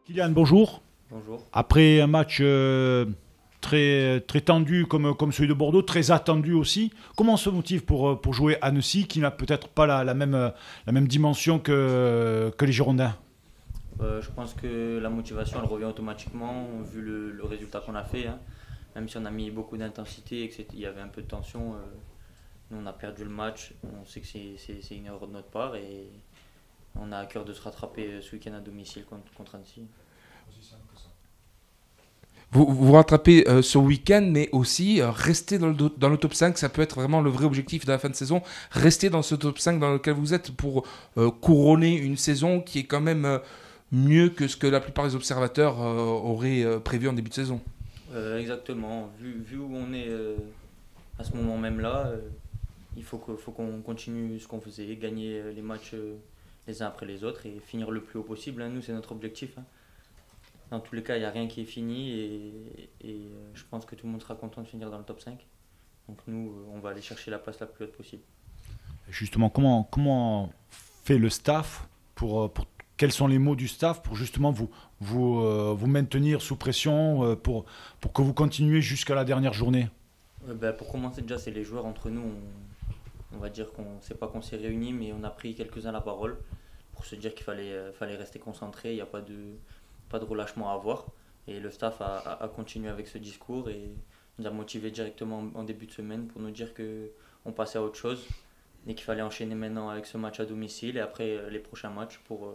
Kylian, bonjour. Bonjour. Après un match très tendu comme celui de Bordeaux, très attendu aussi, comment on se motive pour jouer Annecy, qui n'a peut-être pas la même dimension que les Girondins? Je pense que la motivation elle revient automatiquement vu le résultat qu'on a fait, hein. Même si on a mis beaucoup d'intensité et qu'il y avait un peu de tension, nous on a perdu le match. On sait que c'est une erreur de notre part et on a à cœur de se rattraper ce week-end à domicile contre Annecy. Vous rattrapez ce week-end, mais aussi rester dans le top 5, ça peut être vraiment le vrai objectif de la fin de saison. Rester dans ce top 5 dans lequel vous êtes pour couronner une saison qui est quand même mieux que ce que la plupart des observateurs auraient prévu en début de saison. Exactement. Vu où on est à ce moment même là, faut qu'on continue ce qu'on faisait, gagner les matchs les uns après les autres et finir le plus haut possible, hein. Nous, c'est notre objectif, hein. Dans tous les cas, il n'y a rien qui est fini et je pense que tout le monde sera content de finir dans le top 5. Donc nous, on va aller chercher la place la plus haute possible. Justement, comment fait le staff quels sont les mots du staff pour justement vous maintenir sous pression pour que vous continuiez jusqu'à la dernière journée? Pour commencer, déjà, c'est les joueurs entre nous. On va dire qu'on sait pas qu'on s'est réunis, mais on a pris quelques-uns la parole pour se dire qu'il fallait rester concentré. Il n'y a pas de relâchement à avoir. Et le staff a continué avec ce discours et nous a motivés directement en début de semaine pour nous dire qu'on passait à autre chose et qu'il fallait enchaîner maintenant avec ce match à domicile et après les prochains matchs pour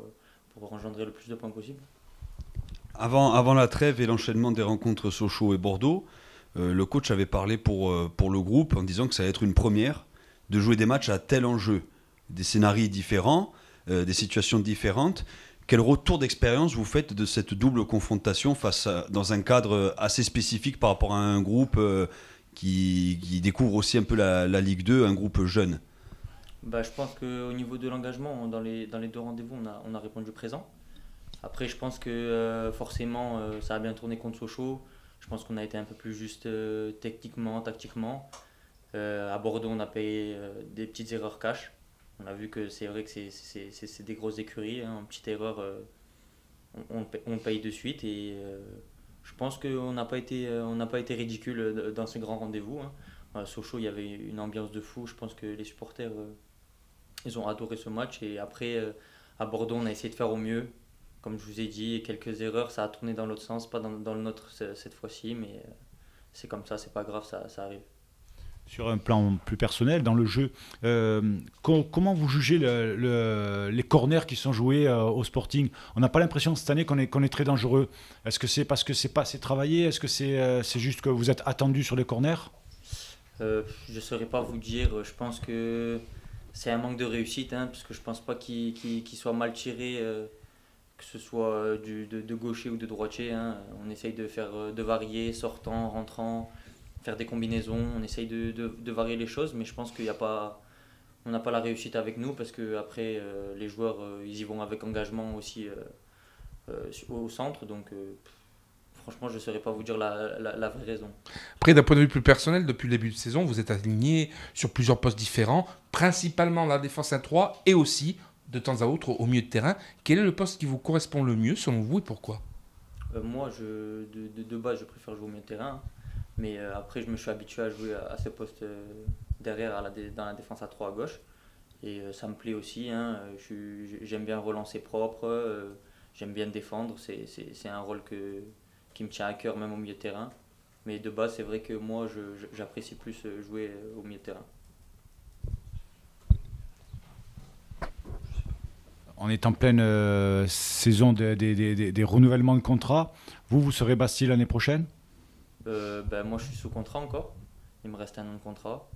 engendrer le plus de points possible. Avant la trêve et l'enchaînement des rencontres Sochaux et Bordeaux, le coach avait parlé pour le groupe en disant que ça allait être une première de jouer des matchs à tel enjeu, des scénarios différents, des situations différentes. Quel retour d'expérience vous faites de cette double confrontation dans un cadre assez spécifique par rapport à un groupe qui découvre aussi un peu la Ligue 2, un groupe jeune? Je pense qu'au niveau de l'engagement, dans les deux rendez-vous, on a répondu présent. Après, je pense que forcément, ça a bien tourné contre Sochaux. Je pense qu'on a été un peu plus juste techniquement, tactiquement. À Bordeaux, on a payé des petites erreurs cash. On a vu que c'est vrai que c'est des grosses écuries, hein. Une petite erreur, on paye de suite. Et je pense qu'on n'a pas été ridicule dans ces grands rendez-vous, hein. À Sochaux, il y avait une ambiance de fou. Je pense que les supporters, ils ont adoré ce match. Et après, à Bordeaux, on a essayé de faire au mieux. Comme je vous ai dit, quelques erreurs, ça a tourné dans l'autre sens, pas dans le nôtre cette fois-ci. Mais c'est comme ça, c'est pas grave, ça arrive. Sur un plan plus personnel, dans le jeu, comment vous jugez les corners qui sont joués au Sporting? On n'a pas l'impression cette année qu'on est très dangereux. Est-ce que c'est parce que c'est pas assez travaillé? Est-ce que c'est juste que vous êtes attendu sur les corners? Je ne saurais pas vous dire. Je pense que c'est un manque de réussite, hein, parce que je pense pas qu'il soit mal tiré, que ce soit de gaucher ou de droitier, hein. On essaye de varier, sortant, rentrant, faire des combinaisons. On essaye de varier les choses, mais je pense on n'a pas la réussite avec nous parce que après les joueurs ils y vont avec engagement aussi au centre. Donc franchement, je ne saurais pas vous dire la vraie raison. Après, d'un point de vue plus personnel, depuis le début de saison, vous êtes aligné sur plusieurs postes différents, principalement la défense à 3 et aussi, de temps à autre, au milieu de terrain. Quel est le poste qui vous correspond le mieux, selon vous, et pourquoi? Moi, de base, je préfère jouer au milieu de terrain, hein. Mais après, je me suis habitué à jouer à ce poste derrière, dans la défense à 3 à gauche. Et ça me plaît aussi, hein. J'aime bien relancer propre, j'aime bien défendre. C'est un rôle qui me tient à cœur, même au milieu de terrain. Mais de base, c'est vrai que moi, j'apprécie plus jouer au milieu de terrain. On est en pleine saison des renouvellements de contrats. Vous serez Bastille l'année prochaine? Moi, je suis sous contrat encore. Il me reste un an de contrat.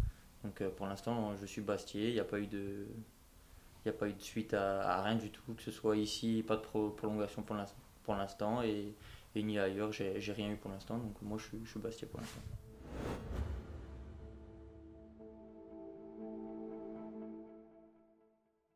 Donc pour l'instant, je suis Bastier. Il n'y a pas eu de suite à rien du tout, que ce soit ici, pas de prolongation pour l'instant. Et ni ailleurs, j'ai rien eu pour l'instant. Donc moi, je suis Bastier pour l'instant.